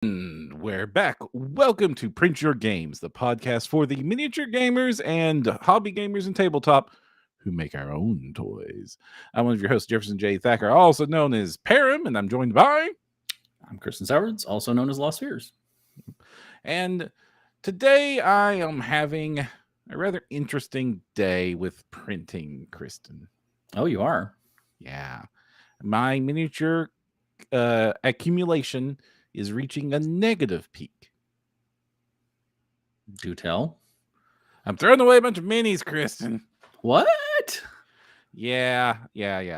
We're back. Welcome to Print Your Games, the podcast for the miniature gamers and hobby gamers and tabletop who make our own toys. I'm one of your hosts, Jefferson J. Thacker, also known as Param, and I'm joined by... I'm Kristen Sowards, also known as Lost Fears. And today I am having a rather interesting day with printing, Kristen. Oh, you are? Yeah. My miniature accumulation is reaching a negative peak. Do tell. I'm throwing away a bunch of minis, Kristen. What? Yeah.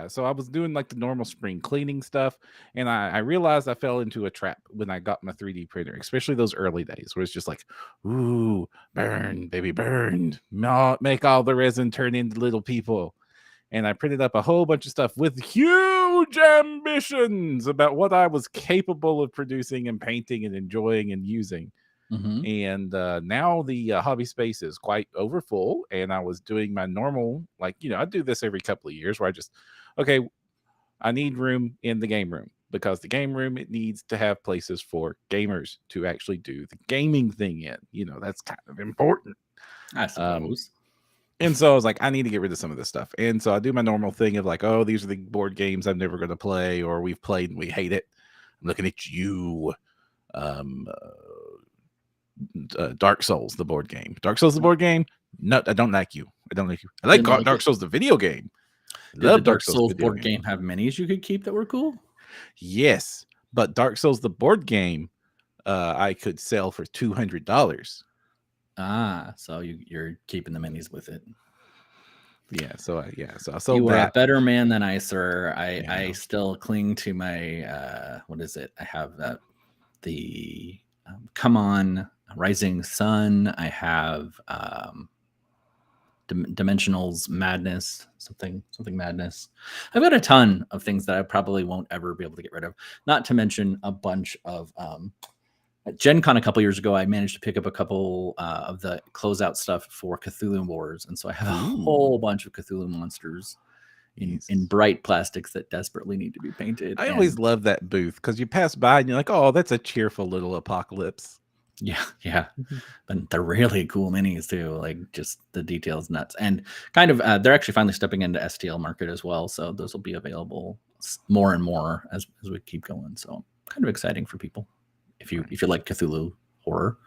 So I was doing like the normal spring cleaning stuff, and I realized I fell into a trap when I got my 3D printer, especially those early days where it's just like, ooh, burn, baby, burn. Make all the resin turn into little people. And I printed up a whole bunch of stuff with huge ambitions about what I was capable of producing and painting and enjoying and using. Mm-hmm. And now the hobby space is quite overfull, and I was doing my normal, I do this every couple of years where I need room in the game room, because the game room, it needs to have places for gamers to actually do the gaming thing in. That's kind of important, I suppose. And so I was like, I need to get rid of some of this stuff. And so I do my normal thing of like, oh, these are the board games I'm never going to play, or we've played and we hate it. I'm looking at you. Dark Souls, the board game. No, I don't like you. I like Dark Souls, the video game. Did the Dark Souls board game have minis you could keep that were cool? Yes, but Dark Souls, the board game, I could sell for $200. So you're keeping the minis with it. Yeah, so I sold you were that. a better man than I, sir. I still cling to my what is it? I have the Come On Rising Sun. I have Dimensionals Madness, something Madness. I've got a ton of things that I probably won't ever be able to get rid of. Not to mention a bunch of at Gen Con a couple years ago, I managed to pick up a couple of the closeout stuff for Cthulhu Wars. And so I have a whole bunch of Cthulhu monsters in bright plastics that desperately need to be painted. I always love that booth, because you pass by and you're like, oh, that's a cheerful little apocalypse. Yeah. But they're really cool minis too. Like, just the details nuts. And kind of, they're actually finally stepping into STL market as well. So those will be available more and more as we keep going. So kind of exciting for people if you like Cthulhu horror.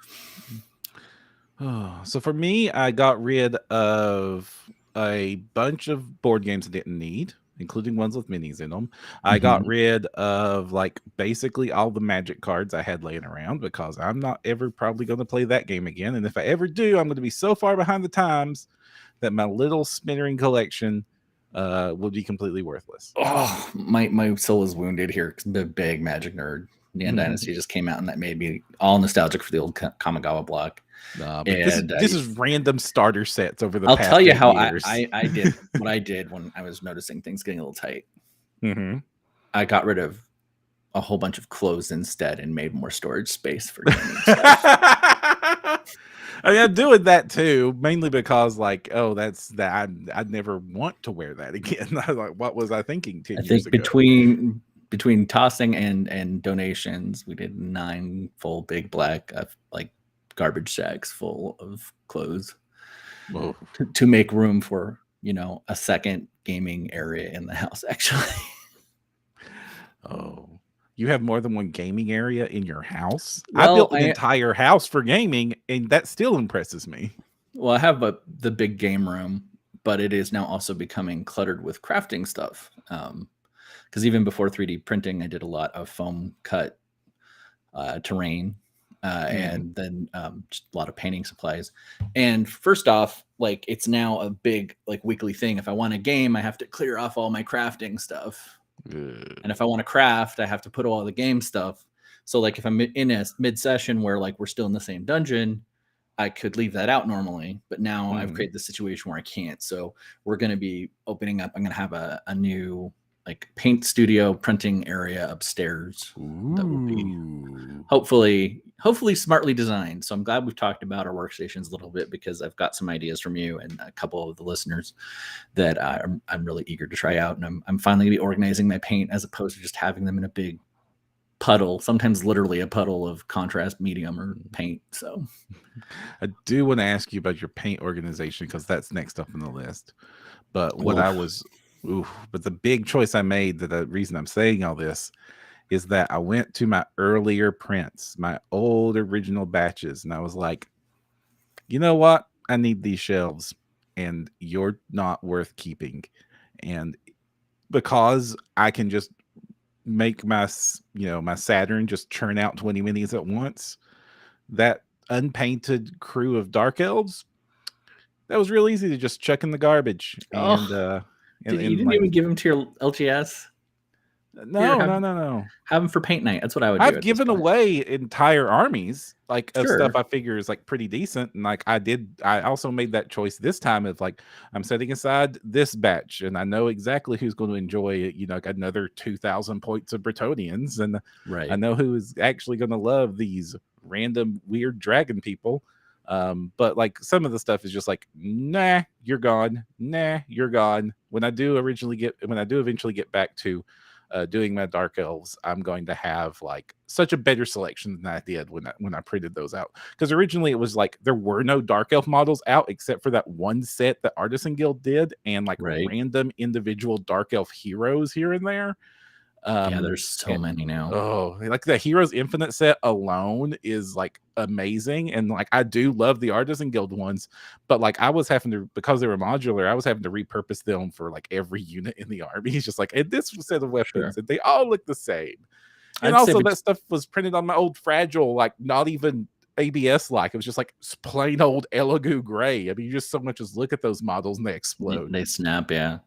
So for me, I got rid of a bunch of board games I didn't need, including ones with minis in them. I got rid of basically all the Magic cards I had laying around, because I'm not ever probably going to play that game again. And if I ever do, I'm going to be so far behind the times that my little smattering collection will be completely worthless. Oh, my soul is wounded here. I'm a big Magic nerd. Neon Dynasty just came out, and that made me all nostalgic for the old Kamigawa block. This is random starter sets over the I'll past tell you how years. I did what I did when I was noticing things getting a little tight. I got rid of a whole bunch of clothes instead and made more storage space for gaming stuff. I'm doing that too, mainly because that's that I'd never want to wear that again. I was like, what was I thinking 10 years ago? Between tossing and donations, we did 9 full big black garbage sacks full of clothes to make room for a second gaming area in the house. Actually, you have more than one gaming area in your house? Well, I built an entire house for gaming, and that still impresses me. Well, I have the big game room, but it is now also becoming cluttered with crafting stuff. Because even before 3D printing, I did a lot of foam cut terrain, and then just a lot of painting supplies. And first off, it's now a big weekly thing. If I want a game, I have to clear off all my crafting stuff. And if I want to craft, I have to put all the game stuff. So if I'm in a mid-session where we're still in the same dungeon, I could leave that out normally, but now I've created the situation where I can't. So we're going to be opening up. I'm going to have a new paint studio printing area upstairs. That will be hopefully smartly designed. So I'm glad we've talked about our workstations a little bit, because I've got some ideas from you and a couple of the listeners that I'm really eager to try out. And I'm finally going to be organizing my paint as opposed to just having them in a big puddle, sometimes literally a puddle of contrast medium or paint. So I do want to ask you about your paint organization because that's next up on the list. But what I oof. was, but the big choice I made, that the reason I'm saying all this is that I went to my earlier prints, my old original batches, and I was like, you know what? I need these shelves, and you're not worth keeping. And because I can just make my Saturn just churn out 20 minis at once, that unpainted crew of dark elves, that was real easy to just chuck in the garbage. And Oh, you and didn't like, even give them to your LGS? Here, no. have them for paint night. That's what I would do I've at this given point. away entire armies like of Sure. stuff I figure is like pretty decent, and like I also made that choice this time of like, I'm setting aside this batch and I know exactly who's going to enjoy it, like another 2,000 points of Bretonians, and Right. I know who is actually going to love these random weird dragon people. But like some of the stuff is just like, nah, you're gone. Nah, you're gone. When I do eventually get back to doing my dark elves, I'm going to have like such a better selection than I did when I printed those out. Because originally it was like there were no dark elf models out except for that one set that Artisan Guild did, and like Right. random individual dark elf heroes here and there. Yeah, there's so many now. Oh, like the Heroes Infinite set alone is like amazing. And like I do love the Artisan Guild ones, but like I was having to, because they were modular, I was having to repurpose them for like every unit in the army. He's just like, and this set of weapons, and they all look the same. And I'd say also that stuff was printed on my old fragile, like not even ABS like. It was just like plain old Elegoo gray. I mean, you just so much as look at those models and they explode. They snap, yeah.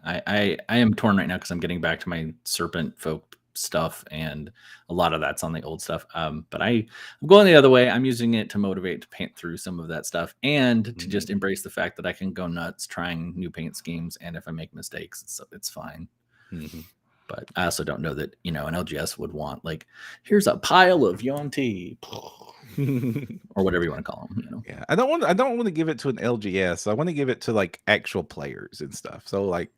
I am torn right now because I'm getting back to my serpent folk stuff, and a lot of that's on the old stuff. But I'm going the other way. I'm using it to motivate to paint through some of that stuff, and to just embrace the fact that I can go nuts trying new paint schemes, and if I make mistakes, it's fine. Mm-hmm. But I also don't know that an LGS would want like, here's a pile of Yonti or whatever you want to call them. Yeah, I don't want to give it to an LGS. I want to give it to like actual players and stuff. So like,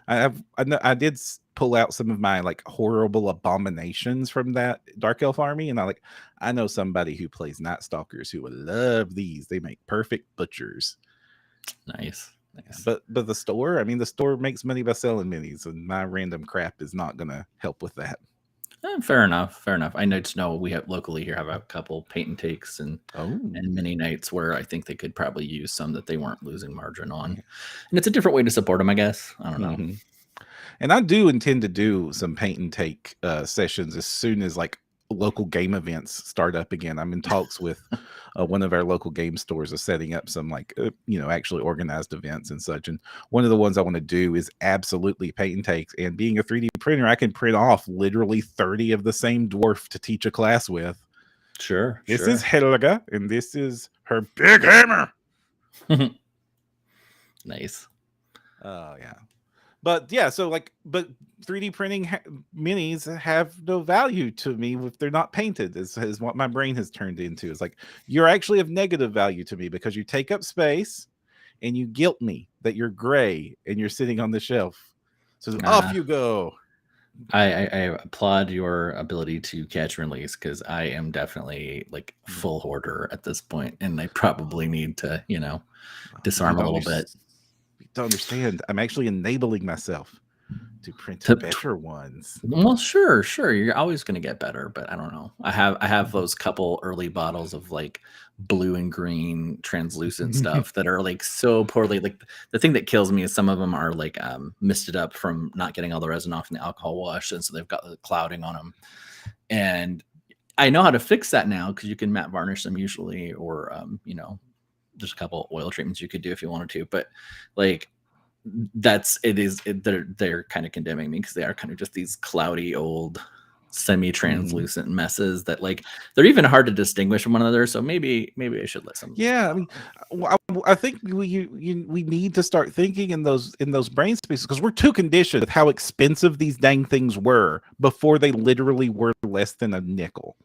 I did pull out some of my like horrible abominations from that Dark Elf army, and I know somebody who plays Night Stalkers who would love these. They make perfect butchers. Nice. But the store, the store makes money by selling minis, and my random crap is not gonna help with that. Fair enough. I know we have locally here have a couple paint and takes and mini nights where I think they could probably use some that they weren't losing margin on. And it's a different way to support them, I guess. I don't know. And I do intend to do some paint and take sessions as soon as like local game events start up again. I'm in talks with one of our local game stores of setting up some like actually organized events and such. And one of the ones I want to do is absolutely paint and takes. And being a 3D printer, I can print off literally 30 of the same dwarf to teach a class with. Sure. This is Helga, and this is her big hammer. Nice. Oh yeah. But yeah, so like, but 3D printing minis have no value to me if they're not painted, is what my brain has turned into. It's like, you're actually of negative value to me because you take up space and you guilt me that you're gray and you're sitting on the shelf. So off you go. I applaud your ability to catch and release, because I am definitely like full hoarder at this point, and I probably need to, disarm a little bit. To understand, I'm actually enabling myself to print better ones. Well, sure, you're always going to get better, but I don't know. I have those couple early bottles of like blue and green translucent stuff that are like so poorly. Like the thing that kills me is some of them are like misted up from not getting all the resin off in the alcohol wash, and so they've got the clouding on them. And I know how to fix that now, because you can matte varnish them usually, or there's a couple oil treatments you could do if you wanted to, but like they're kind of condemning me, because they are kind of just these cloudy old semi-translucent messes that like they're even hard to distinguish from one another. So maybe I should let some. Yeah, I think we need to start thinking in those brain spaces, because we're too conditioned with how expensive these dang things were before they literally were less than a nickel.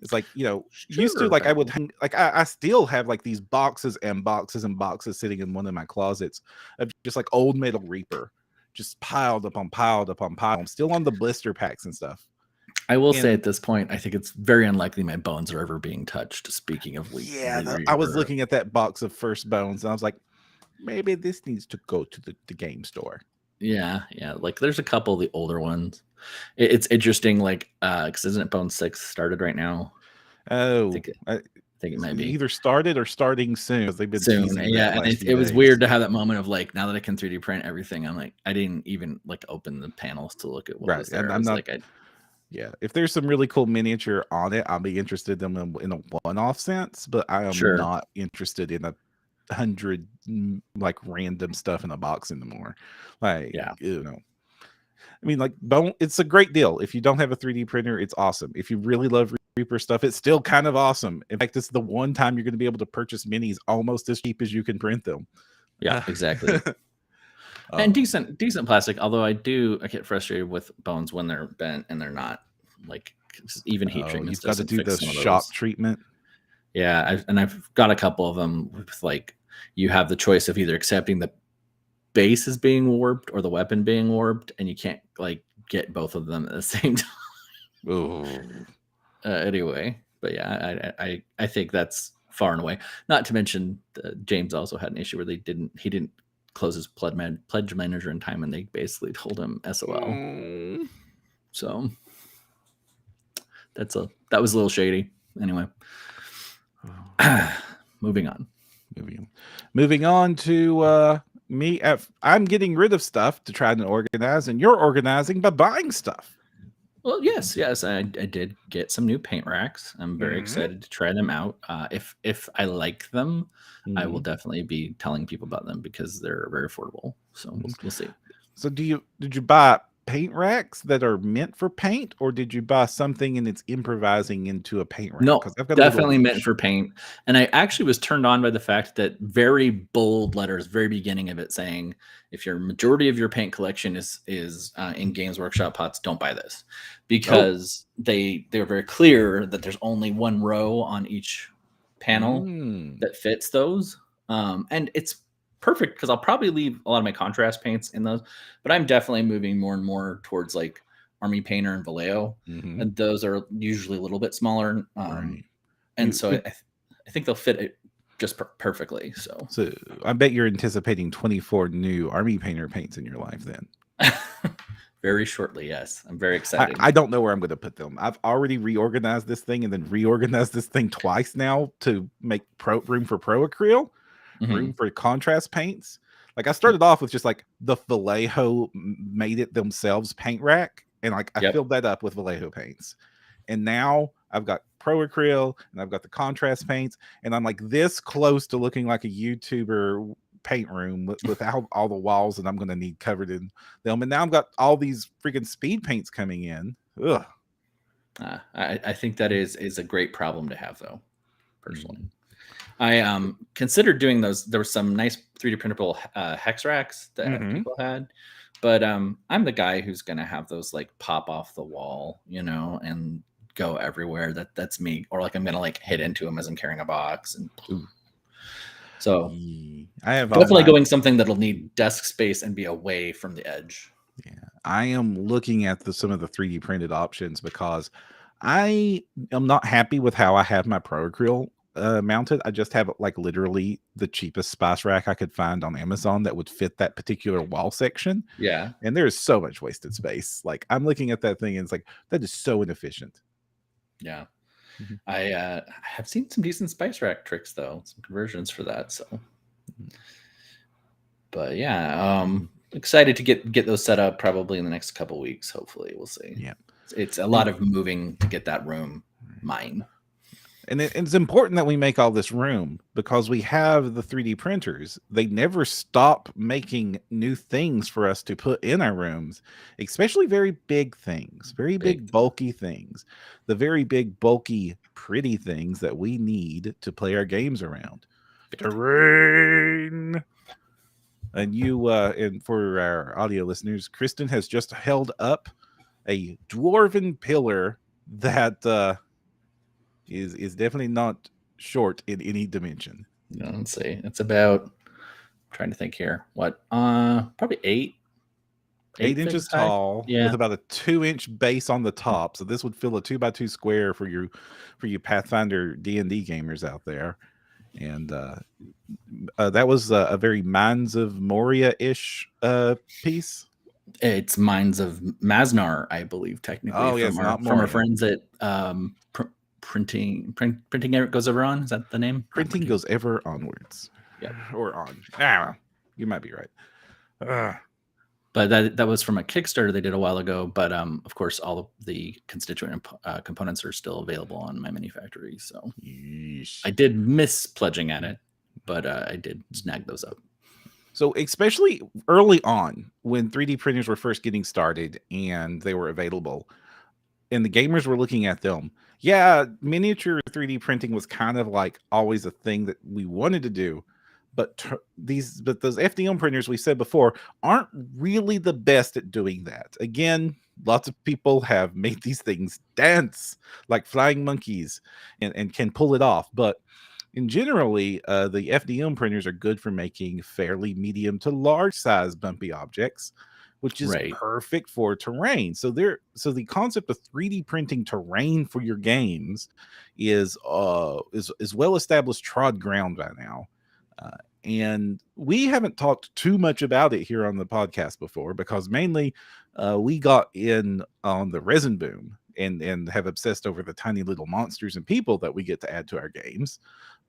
It's like, used to, like, I would like, I still have like these boxes and boxes and boxes sitting in one of my closets of just like old Metal Reaper, just piled upon pile. I'm still on the blister packs and stuff. I will say And at this point, I think it's very unlikely my bones are ever being touched. Speaking of I was looking at that box of first bones, and I was like, maybe this needs to go to the game store. Yeah. Like there's a couple of the older ones. It's interesting, like, because isn't it Bone 6 started right now? Oh, I think it might be either started or starting soon, because they've been soon. teasing Yeah, that and last few it was days. weird to have that moment of like, now that I can 3D print everything, I'm like, I didn't even like open the panels to look at what was there. And I I'm was not. like, Yeah, if there's some really cool miniature on it, I'll be interested in them in a one-off sense. But I am sure. not interested in 100 like random stuff in a box anymore. Like, Yeah. I mean, like Bone, it's a great deal. If you don't have a 3D printer, it's awesome. If you really love Reaper stuff, it's still kind of awesome. In fact, it's the one time you're going to be able to purchase minis almost as cheap as you can print them. Yeah, exactly. And decent plastic. Although I get frustrated with bones when they're bent and they're not, like, even heat treatment. You've got to do the shock treatment. Yeah, I've got a couple of them with, like, you have the choice of either accepting the base is being warped or the weapon being warped, and you can't like get both of them at the same time. Anyway, but yeah, I think that's far and away. Not to mention, James also had an issue where he didn't close his pledge manager in time, and they basically told him SOL. So that was a little shady. Anyway, moving on to me. I'm getting rid of stuff to try and organize, and you're organizing by buying stuff. Well, yes, I did get some new paint racks. I'm very excited to try them out. If I like them, I will definitely be telling people about them because they're very affordable. So we'll see. So did you buy paint racks that are meant for paint, or did you buy something and it's improvising into a paint rack? No, definitely meant for paint. And I actually was turned on by the fact that very bold letters, very beginning of it, saying, if your majority of your paint collection is in Games Workshop pots, don't buy this, because they're very clear that there's only one row on each panel that fits those. And it's perfect because I'll probably leave a lot of my contrast paints in those, but I'm definitely moving more and more towards like Army Painter and Vallejo, and those are usually a little bit smaller. And so I think they'll fit it just perfectly. So I bet you're anticipating 24 new Army Painter paints in your life then. Very shortly, yes. I'm very excited. I don't know where I'm going to put them. I've already reorganized this thing and then reorganized this thing twice now to make room for Pro Acryl, room for contrast paints. Like I started off with just like the Vallejo made it themselves paint rack, and like I filled that up with Vallejo paints. And now I've got Pro Acryl and I've got the contrast paints, and I'm like this close to looking like a YouTuber paint room without all the walls that I'm going to need covered in them. And now I've got all these freaking speed paints coming in. Ugh. I think that is a great problem to have, though, personally. I considered doing those. There were some nice 3D printable hex racks that people had, but I'm the guy who's going to have those like pop off the wall, and go everywhere. That's me. Or like I'm going to like hit into them as I'm carrying a box. And so I have definitely going something that'll need desk space and be away from the edge. Yeah, I am looking at some of the 3D printed options because I am not happy with how I have my Pro Acryl mounted. I just have like literally the cheapest spice rack I could find on Amazon that would fit that particular wall section. Yeah. And there's so much wasted space. Like I'm looking at that thing and it's like, that is so inefficient. Yeah. I have seen some decent spice rack tricks though, some conversions for that. So, but yeah, excited to get those set up probably in the next couple weeks. Hopefully, we'll see. Yeah, it's a lot of moving to get that room mine. And it's important that we make all this room because we have the 3D printers. They never stop making new things for us to put in our rooms, especially very big things, very big bulky things, the very big, bulky, pretty things that we need to play our games around. Terrain. And and for our audio listeners, Kristen has just held up a Dwarven Pillar that is definitely not short in any dimension. No, let's see. It's about, I'm trying to think here. What? Probably 8. 8 8 inches inches high. tall with Yeah. about a 2-inch base on the top. So this would fill a 2x2 square for you Pathfinder D&D gamers out there. And that was a very Mines of Moria-ish piece. It's Mines of Masnar, I believe, technically, Oh, yes, from not our Moria. friends at Printing Goes Ever On. Is that the name? Printing Goes Ever Onwards. Yep. Or on. Ah, you might be right. But that was from a Kickstarter they did a while ago. But of course, all of the constituent components are still available on My Mini Factory. So Yeesh. I did miss pledging at it, but I did snag those up. So especially early on when 3D printers were first getting started and they were available and the gamers were looking at them, yeah, miniature 3D printing was kind of like always a thing that we wanted to do. But those FDM printers we said before aren't really the best at doing that. Again, lots of people have made these things dance like flying monkeys and can pull it off. But in generally, the FDM printers are good for making fairly medium to large size bumpy objects, which is Right. perfect for terrain. So the concept of 3D printing terrain for your games is well established trod ground by now. And we haven't talked too much about it here on the podcast before because mainly we got in on the resin boom and have obsessed over the tiny little monsters and people that we get to add to our games.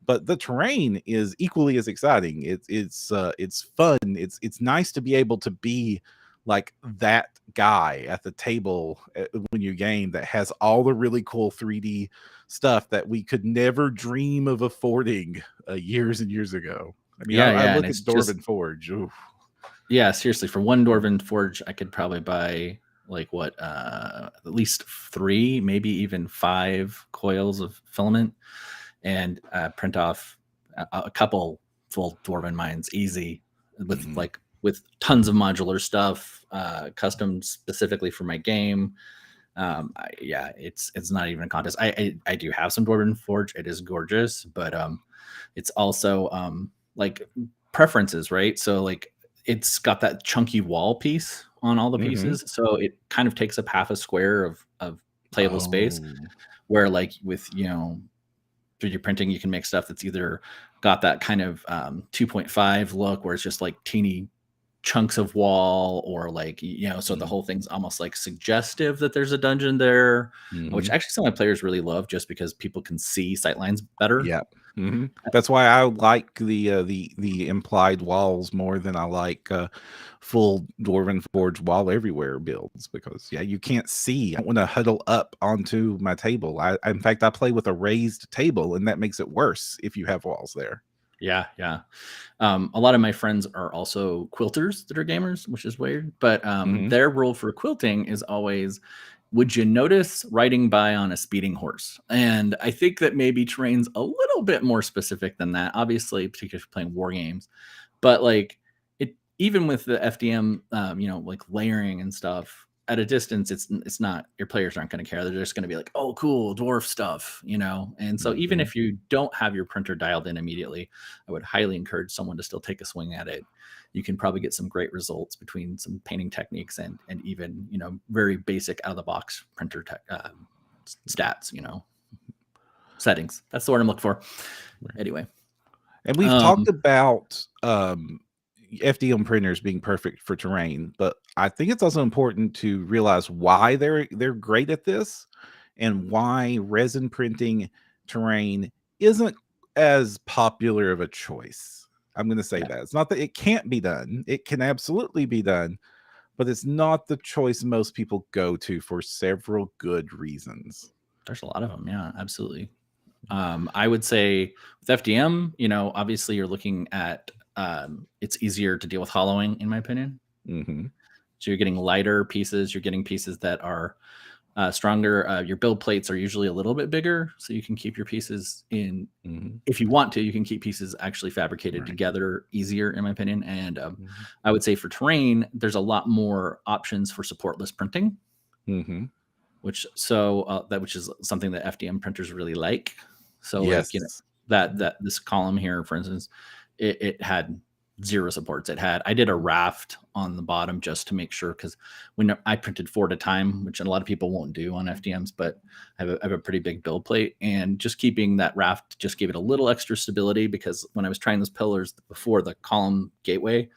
But the terrain is equally as exciting. It's fun. It's nice to be able to be like that guy at the table when you game that has all the really cool 3D stuff that we could never dream of affording years and years ago. I mean, I look at Dwarven Forge. Oof. Yeah, seriously, for one Dwarven Forge, I could probably buy like at least 3, maybe even 5 coils of filament and print off a couple full Dwarven mines easy with tons of modular stuff, custom specifically for my game. It's not even a contest. I do have some Dwarven Forge. It is gorgeous, but it's also like preferences, right? So like it's got that chunky wall piece on all the pieces, so it kind of takes up half a square of playable space. Where like with 3D printing, you can make stuff that's either got that kind of 2.5 look where it's just like teeny chunks of wall, or like so the whole thing's almost like suggestive that there's a dungeon there, which actually some of my players really love just because people can see sightlines better. Yeah. That's why I like the implied walls more than I like full Dwarven Forge wall everywhere builds, because you can't see. I want to huddle up onto my table. In fact, I play with a raised table, and that makes it worse if you have walls there. Yeah. A lot of my friends are also quilters that are gamers, which is weird. But their rule for quilting is always, would you notice riding by on a speeding horse? And I think that maybe terrain's a little bit more specific than that, obviously, particularly if you're playing war games. But like even with the FDM, like layering and stuff, at a distance, it's not, your players aren't going to care. They're just going to be like, oh, cool, dwarf stuff, And so even if you don't have your printer dialed in immediately, I would highly encourage someone to still take a swing at it. You can probably get some great results between some painting techniques and even, very basic out of the box printer stats, settings. That's the word I'm looking for. Right. Anyway. And we've talked about FDM printers being perfect for terrain, but I think it's also important to realize why they're great at this and why resin printing terrain isn't as popular of a choice. I'm going to say that. It's not that it can't be done. It can absolutely be done, but it's not the choice most people go to for several good reasons. There's a lot of them. Yeah, absolutely. I would say with FDM, obviously you're looking at it's easier to deal with hollowing, in my opinion. So you're getting lighter pieces. You're getting pieces that are stronger. Your build plates are usually a little bit bigger, so you can keep your pieces in. If you want to, you can keep pieces actually fabricated together easier, in my opinion. And I would say for terrain, there's a lot more options for supportless printing, which is something that FDM printers really like. So like that this column here, for instance, it had zero supports. I did a raft on the bottom just to make sure, because when I printed 4 at a time, which a lot of people won't do on FDMs, but I have a pretty big build plate, and just keeping that raft just gave it a little extra stability, because when I was trying those pillars before the column gateway,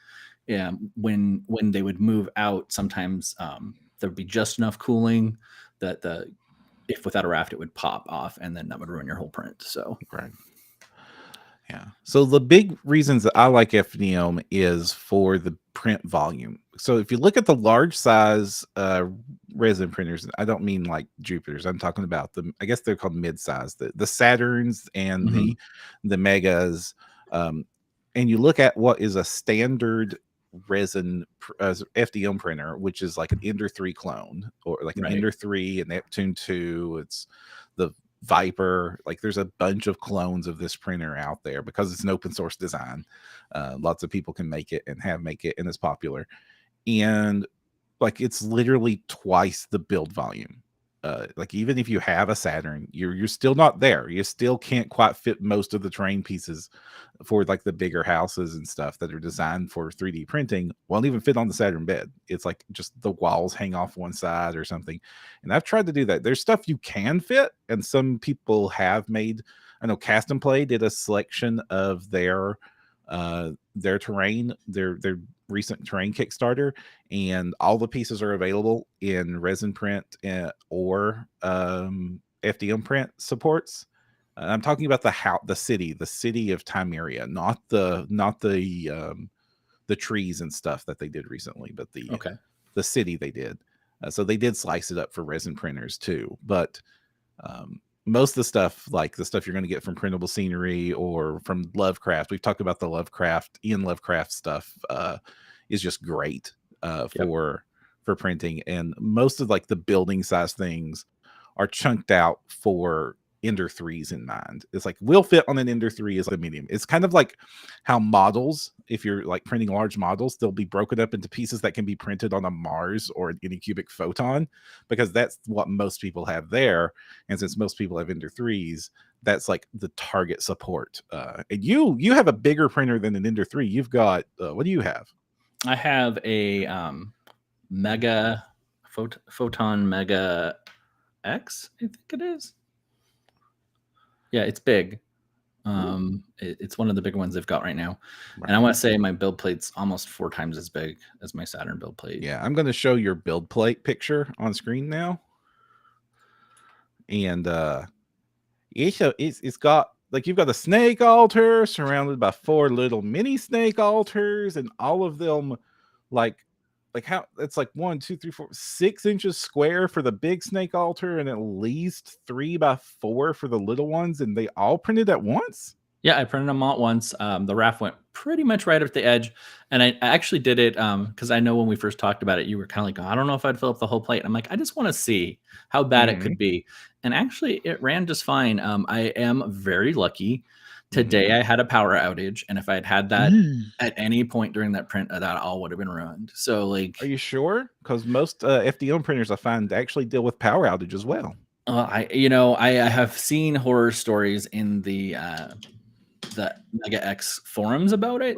when they would move out, sometimes there would be just enough cooling that if without a raft it would pop off, and then that would ruin your whole print. So Right. Yeah. So the big reasons that I like FDM is for the print volume. So if you look at the large size resin printers, I don't mean like Jupiters. I'm talking about I guess they're called mid-size, the Saturns and the Megas. And you look at what is a standard resin FDM printer, which is like an Ender 3 clone, or like an Ender 3 and Neptune 2. It's the Viper. Like there's a bunch of clones of this printer out there because it's an open source design. Lots of people can make it and make it, and it's popular. And like it's literally twice the build volume. Like even if you have a Saturn, you're still not there. You still can't quite fit most of the terrain pieces for like the bigger houses and stuff that are designed for 3D printing. Won't even fit on the Saturn bed. It's like just the walls hang off one side or something. And I've tried to do that. There's stuff you can fit, and some people have made. I know Cast and Play did a selection of their terrain, their recent terrain Kickstarter, and all the pieces are available in resin print or FDM print supports. I'm talking about the city of Timeria, not the trees and stuff that they did recently, but the city they did. So they did slice it up for resin printers too, but most of the stuff, like the stuff you're going to get from Printable Scenery or from Lovecraft, we've talked about the Ian Lovecraft stuff, is just great for printing. And most of like the building size things are chunked out for Ender 3s in mind. It's like will fit on an Ender 3 as a medium. It's kind of like how models, if you're like printing large models, they'll be broken up into pieces that can be printed on a Mars or an Anycubic Photon, because that's what most people have there. And since most people have Ender 3s, that's like the target support. And you have a bigger printer than an Ender 3. You've got what do you have? I have a Mega Photon Mega X, I think it is. Yeah, it's big. It's one of the big ones they've got right now. Right. And I want to say my build plate's almost 4 times as big as my Saturn build plate. Yeah, I'm going to show your build plate picture on screen now. And it's got, like, you've got a snake altar surrounded by 4 little mini snake altars, and all of them like how it's like 1, 2, 3, 4, 6 inches square for the big snake altar, and at least 3 by 4 for the little ones, and they all printed at once. Yeah, I printed them all at once. The raft went pretty much right up the edge, and I actually did it because I know when we first talked about it, you were kind of like, I don't know if I'd fill up the whole plate. And I'm like, I just want to see how bad it could be, and actually, it ran just fine. I am very lucky. Today I had a power outage, and if I had that at any point during that print, that all would have been ruined. So, like, are you sure? Because most FDM printers I find actually deal with power outage as well. I have seen horror stories in the Mega X forums about it.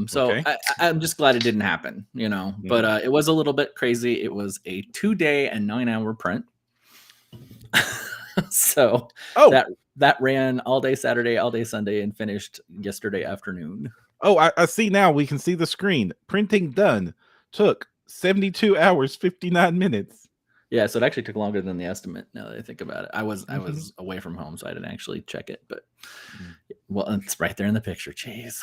So okay. I'm just glad it didn't happen, but it was a little bit crazy. It was a 2-day and 9-hour print. So that ran all day Saturday, all day Sunday, and finished yesterday afternoon. Oh, I see now. We can see the screen. Printing done. Took 72 hours, 59 minutes. Yeah, so it actually took longer than the estimate, now that I think about it. I was away from home, so I didn't actually check it, but well, it's right there in the picture. Jeez.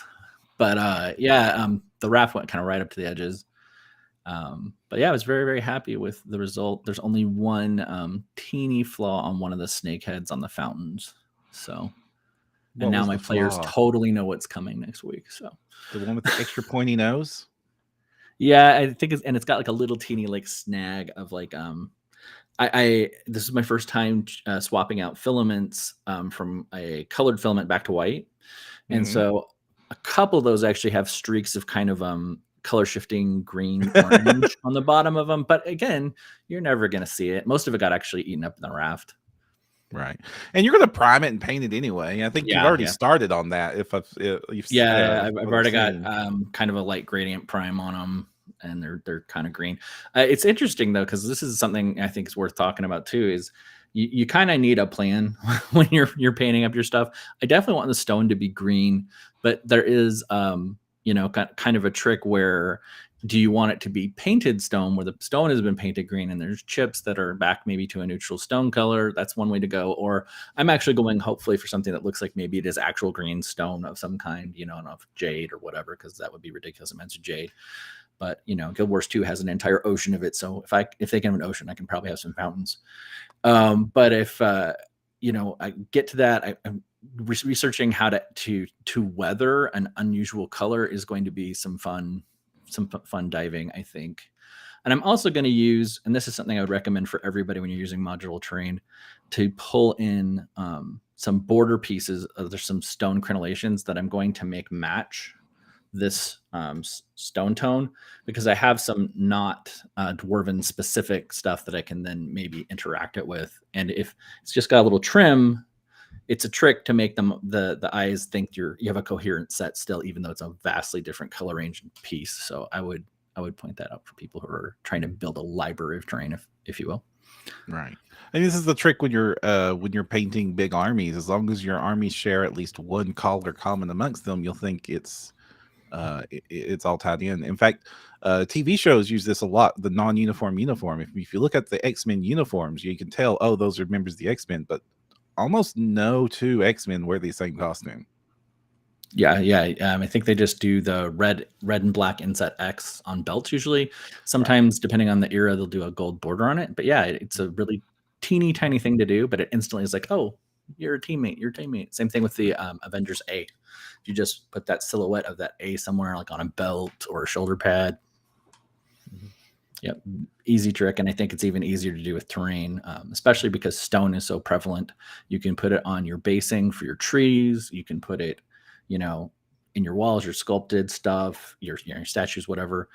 But the raft went kind of right up to the edges. But yeah, I was very, very happy with the result. There's only one teeny flaw on one of the snake heads on the fountains. So, and now my players totally know what's coming next week. So the one with the extra pointy nose. Yeah, I think it's got like a little teeny like snag of like this is my first time swapping out filaments from a colored filament back to white, and so a couple of those actually have streaks of kind of color shifting green orange on the bottom of them. But again, you're never gonna see it. Most of it got actually eaten up in the raft. Right. And you're going to prime it and paint it anyway. I think you've already Yeah. started on that. If I've I've already got kind of a light gradient prime on them, and they're kind of green. It's interesting though, because this is something I think is worth talking about too. Is you kind of need a plan when you're painting up your stuff. I definitely want the stone to be green, but there is kind of a trick where, do you want it to be painted stone where the stone has been painted green and there's chips that are back maybe to a neutral stone color? That's one way to go. Or I'm actually going hopefully for something that looks like maybe it is actual green stone of some kind, of jade or whatever, because that would be ridiculous amounts of jade. But Guild Wars 2 has an entire ocean of it, so if they can have an ocean, I can probably have some fountains. But if I get to that, I'm researching how to weather an unusual color is going to be some fun diving, I think. And I'm also going to use, and this is something I would recommend for everybody when you're using modular terrain, to pull in some border pieces. There's some stone crenellations that I'm going to make match this stone tone, because I have some not dwarven specific stuff that I can then maybe interact it with. And if it's just got a little trim, it's a trick to make them the eyes think you have a coherent set still, even though it's a vastly different color range and piece. So I would point that out for people who are trying to build a library of terrain, if you will. Right. And this is the trick when you're painting big armies. As long as your armies share at least one color common amongst them, you'll think it's all tied in. In fact, TV shows use this a lot, the non-uniform uniform. If you look at the X-Men uniforms, you can tell, oh, those are members of the X-Men, but almost no two X-Men wear the same costume. Yeah. I think they just do the red and black inset X on belts usually. Sometimes, depending on the era, they'll do a gold border on it. But yeah, it's a really teeny tiny thing to do, but it instantly is like, oh, you're a teammate. You're a teammate. Same thing with the Avengers A. You just put that silhouette of that A somewhere, like on a belt or a shoulder pad. Mm-hmm. Yep, easy trick. And I think it's even easier to do with terrain, especially because stone is so prevalent. You can put it on your basing for your trees. You can put it, in your walls, your sculpted stuff, your statues, whatever.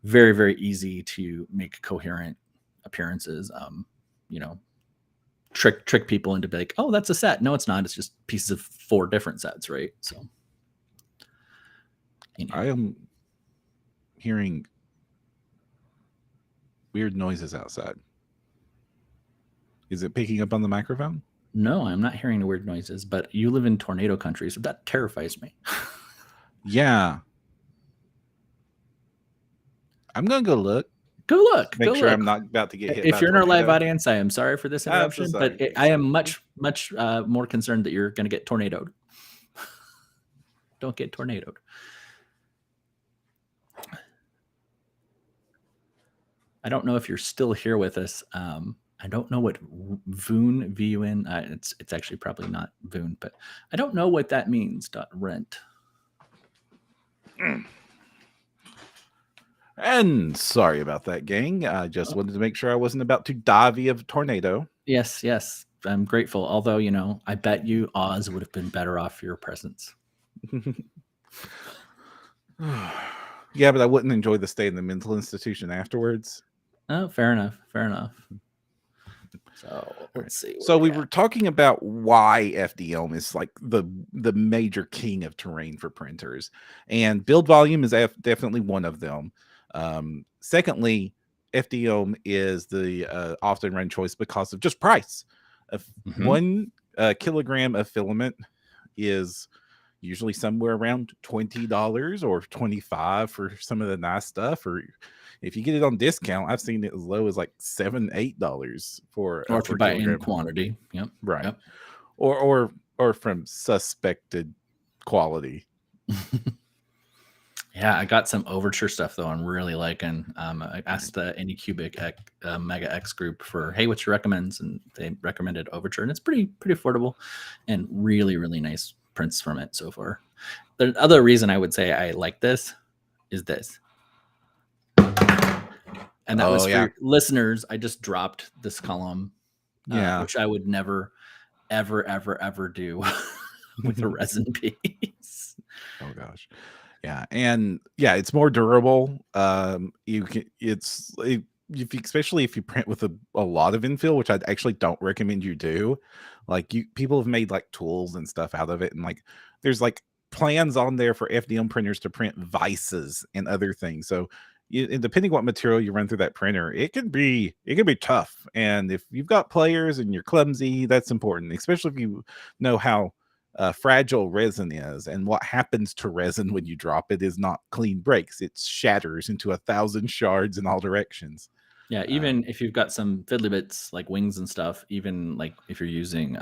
Very, very easy to make coherent appearances. Trick people into like, oh, that's a set. No, it's not. It's just pieces of 4 different sets, right? So I am hearing weird noises outside. Is it picking up on the microphone? No, I'm not hearing the weird noises, but you live in tornado country, so that terrifies me. Yeah. I'm going to go look. Go look. Make sure I'm not about to get hit. If you're in our live audience, I am sorry for this interruption, but I am much more concerned that you're going to get tornadoed. Don't get tornadoed. I don't know if you're still here with us. I don't know what Voon, V-U-N, it's actually probably not Voon, but I don't know what that means, .rent. And sorry about that, gang. I just wanted to make sure I wasn't about to die via tornado. Yes. I'm grateful. Although, I bet you Oz would have been better off for your presence. Yeah, but I wouldn't enjoy the stay in the mental institution afterwards. Oh, fair enough. So let's see. So we were talking about why FDM is like the major king of terrain for printers, and build volume is definitely one of them. Secondly, FDM is the often run choice because of just price. 1 kilogram of filament is usually somewhere around $20 or $25 for some of the nice stuff, or if you get it on discount, I've seen it as low as like $7-8 for or if you buy in quantity. Yep. Right. Yep. Or from suspected quality. Yeah, I got some Overture stuff though. I'm really liking. I asked the Anycubic Mega X group for, hey, what's your recommends? And they recommended Overture, and it's pretty affordable and really, really nice prints from it so far. The other reason I would say I like this is this. And that was for listeners. I just dropped this column, which I would never, ever do with a resin piece. Oh gosh. Yeah. And yeah, it's more durable. especially if you print with a lot of infill, which I actually don't recommend you do. Like people have made like tools and stuff out of it, and like there's like plans on there for FDM printers to print vices and other things. So depending what material you run through that printer, it could be tough. And if you've got players and you're clumsy, that's important, especially if you know how fragile resin is, and what happens to resin when you drop it is not clean breaks. It shatters into 1,000 shards in all directions. Yeah, even if you've got some fiddly bits like wings and stuff, even like if you're using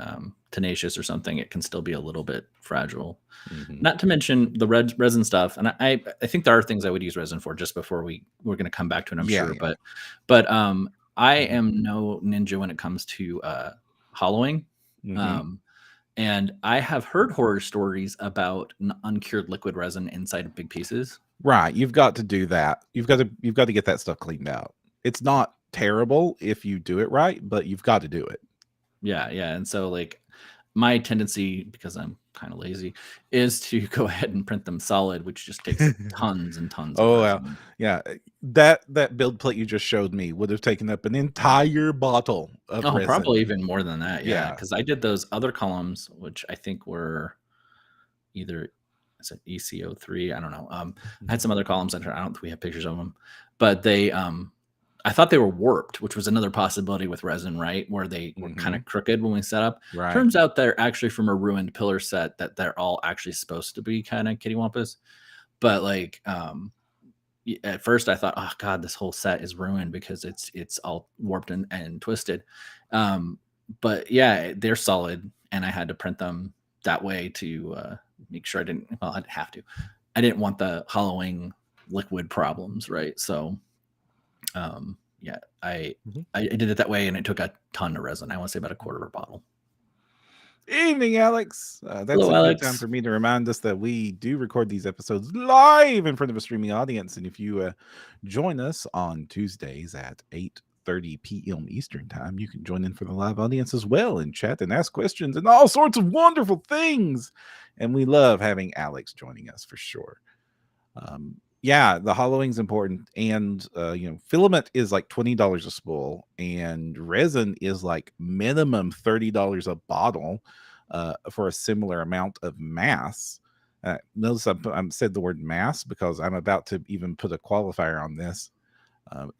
tenacious or something, it can still be a little bit fragile. Not to mention the resin stuff. And I think there are things I would use resin for just before we're going to come back to it, I'm sure. Yeah. But I am no ninja when it comes to hollowing. And I have heard horror stories about uncured liquid resin inside of big pieces. Right. You've got to do that. You've got to get that stuff cleaned out. It's not terrible if you do it right, but you've got to do it. Yeah. And so like my tendency, because I'm kind of lazy, is to go ahead and print them solid, which just takes tons and tons of resin. Yeah. That build plate you just showed me would have taken up an entire bottle of resin. Probably even more than that. Yeah. Because I did those other columns, which I think were either ECO3. I don't know. I had some other columns that I don't think we have pictures of them, but they I thought they were warped, which was another possibility with resin, right? Where they were kind of crooked when we set up. Right. Turns out they're actually from a ruined pillar set that they're all actually supposed to be kind of kittywampus. But like at first I thought, oh God, this whole set is ruined because it's all warped and twisted. But yeah, they're solid, and I had to print them that way to make sure I'd have to. I didn't want the hollowing liquid problems, right? So I did it that way, and it took a ton of resin. I want to say about a quarter of a bottle. Evening, Alex. That's Hello, a Alex. good time for me to remind us that we do record these episodes live in front of a streaming audience, and if you join us on Tuesdays at 8:30 p.m. Eastern time, you can join in for the live audience as well and chat and ask questions and all sorts of wonderful things. And we love having Alex joining us for sure. Yeah, the hollowing's important, and filament is like $20 a spool, and resin is like minimum $30 a bottle for a similar amount of mass. Notice I said the word mass because I'm about to even put a qualifier on this.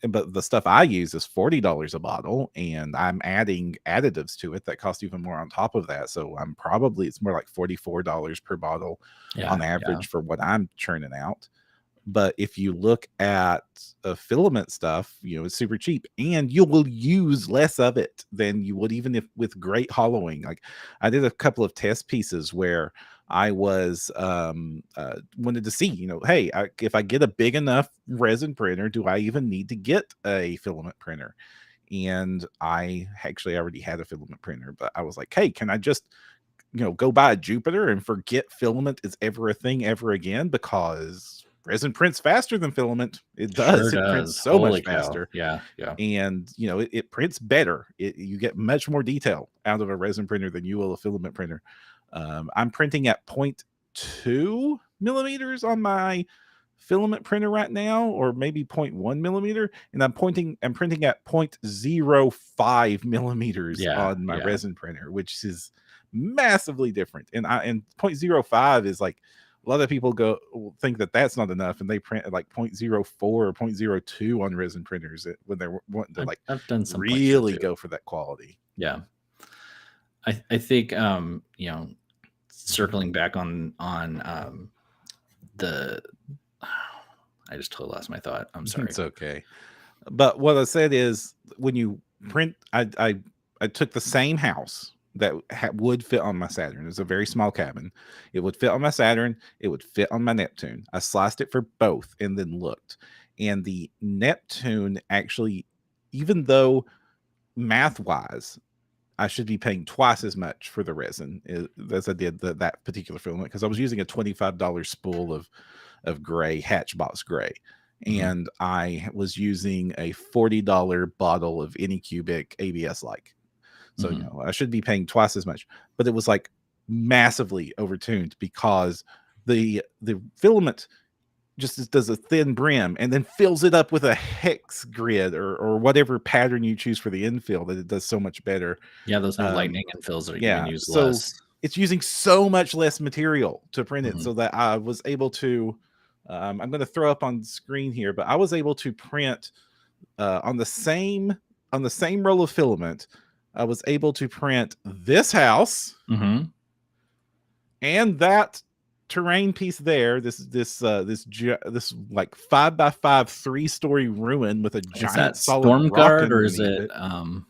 But the stuff I use is $40 a bottle, and I'm adding additives to it that cost even more on top of that. So it's more like $44 per bottle on average for what I'm churning out. But if you look at filament stuff, it's super cheap, and you will use less of it than you would even if with great hollowing. Like I did a couple of test pieces where I was wanted to see, hey, if I get a big enough resin printer, do I even need to get a filament printer? And I actually already had a filament printer, but I was like, hey, can I just go buy a Jupiter and forget filament is ever a thing ever again? Because resin prints faster than filament. It does. Sure it does. prints so Holy much cow. faster. Yeah. And it prints better. You get much more detail out of a resin printer than you will a filament printer. I'm printing at 0.2 millimeters on my filament printer right now, or maybe 0.1 millimeter, and I'm printing at 0.05 millimeters on my resin printer, which is massively different. And 0.05 is like, a lot of people think that that's not enough, and they print at like 0.04 or 0.02 on resin printers when they're wanting to I've done some really go for that quality. Yeah, I think circling back on the, I just totally lost my thought. I'm sorry. It's okay. But what I said is, when you print, I took the same house that would fit on my Saturn. It's a very small cabin. It would fit on my Saturn. It would fit on my Neptune. I sliced it for both and then looked. And the Neptune actually, even though math-wise, I should be paying twice as much for the resin as I did that particular filament, because I was using a $25 spool of gray, Hatchbox gray. And I was using a $40 bottle of Anycubic ABS-like. So, I should be paying twice as much, but it was like massively overtuned because the filament just does a thin brim and then fills it up with a hex grid or whatever pattern you choose for the infill, that it does so much better. Yeah, those no lightning infills are even Yeah, used so less. it's using so much less material to print it, Mhm. so that I was able to. I'm going to throw up on screen here, but I was able to print on the same roll of filament. I was able to print this house Mhm. and that terrain piece there. This like 5x5 3-story ruin with a Is giant that solid rock Stormguard or is underneath it? it.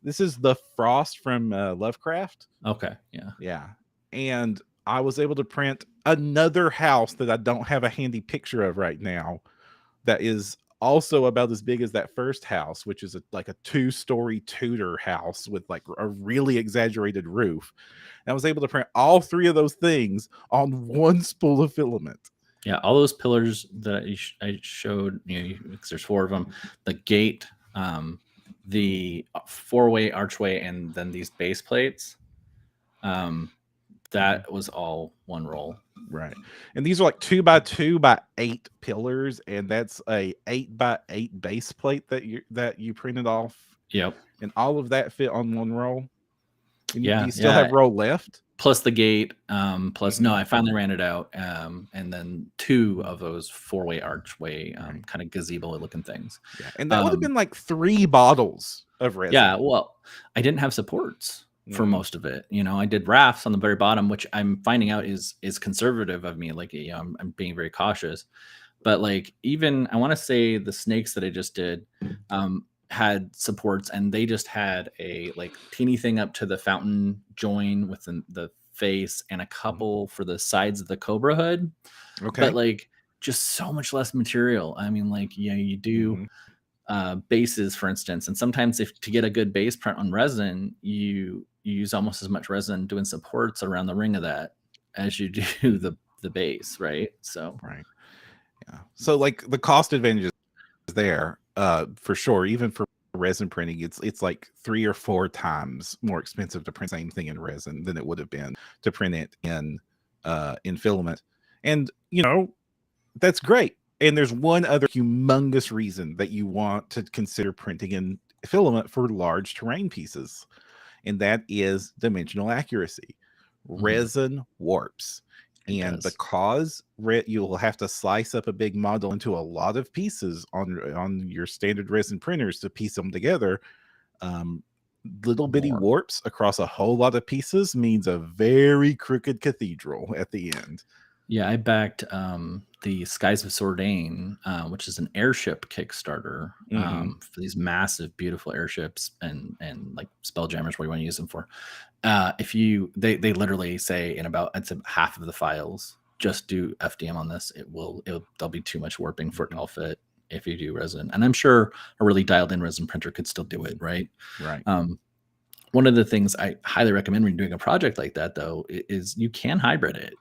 This is the Frost from Lovecraft. Okay, yeah. Yeah. And I was able to print another house that I don't have a handy picture of right now, that is also about as big as that first house, which is like a 2-story Tudor house with like a really exaggerated roof. And I was able to print all 3 of those things on one spool of filament. Yeah, all those pillars that I showed, because there's 4 of them. The gate, the 4-way archway, and then these base plates. That was all one roll. Right. And these are like 2x2x8 pillars, and that's a 8x8 base plate that you printed off. Yep. And all of that fit on one roll. And Yeah. do you still have roll left? Plus the gate, plus no, I finally ran it out. And then 2 of those 4-way archway kind of gazebo looking things. Yeah. And that would have been like 3 bottles of resin. Yeah, well, I didn't have supports for most of it. I did rafts on the very bottom, which I'm finding out is conservative of me. Like, I'm being very cautious. But like, even I want to say the snakes that I just did had supports, and they just had a like teeny thing up to the fountain join with the face and a couple for the sides of the cobra hood. Okay. But like, just so much less material. I mean, like, you do bases, for instance, and sometimes to get a good base print on resin, you use almost as much resin doing supports around the ring of that as you do the base, right? So right. Yeah. So like the cost advantage is there for sure. Even for resin printing, it's like 3 or 4 times more expensive to print the same thing in resin than it would have been to print it in filament. And that's great. And there's one other humongous reason that you want to consider printing in filament for large terrain pieces, and that is dimensional accuracy. Resin warps. And because you'll have to slice up a big model into a lot of pieces on your standard resin printers to piece them together, little bitty warps across a whole lot of pieces means a very crooked cathedral at the end. Yeah, I backed the Skies of Sordain, which is an airship Kickstarter for these massive, beautiful airships and like spelljammers, what you want to use them for. They literally say it's half of the files, just do FDM on this. There'll be too much warping for it to all fit if you do resin. And I'm sure a really dialed in resin printer could still do it, right? Right. One of the things I highly recommend when you're doing a project like that, though, is you can hybrid it,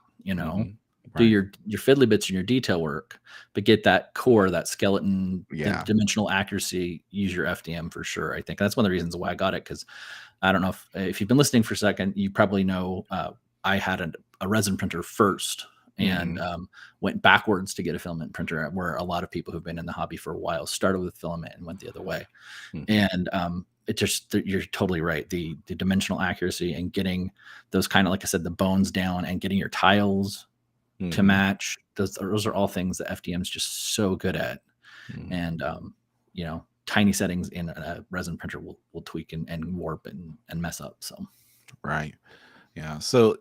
do your fiddly bits and your detail work, but get that core, that skeleton, dimensional accuracy, use your FDM for sure. I think that's one of the reasons why I got it, because I don't know if you've been listening for a second, you probably know I had a resin printer first and went backwards to get a filament printer, where a lot of people who've been in the hobby for a while started with filament and went the other way. And you're totally right. The dimensional accuracy and getting those kind of, like I said, the bones down and getting your tiles to match, those are all things that FDM is just so good at. And tiny settings in a resin printer will tweak and warp and mess up. So right. Yeah. So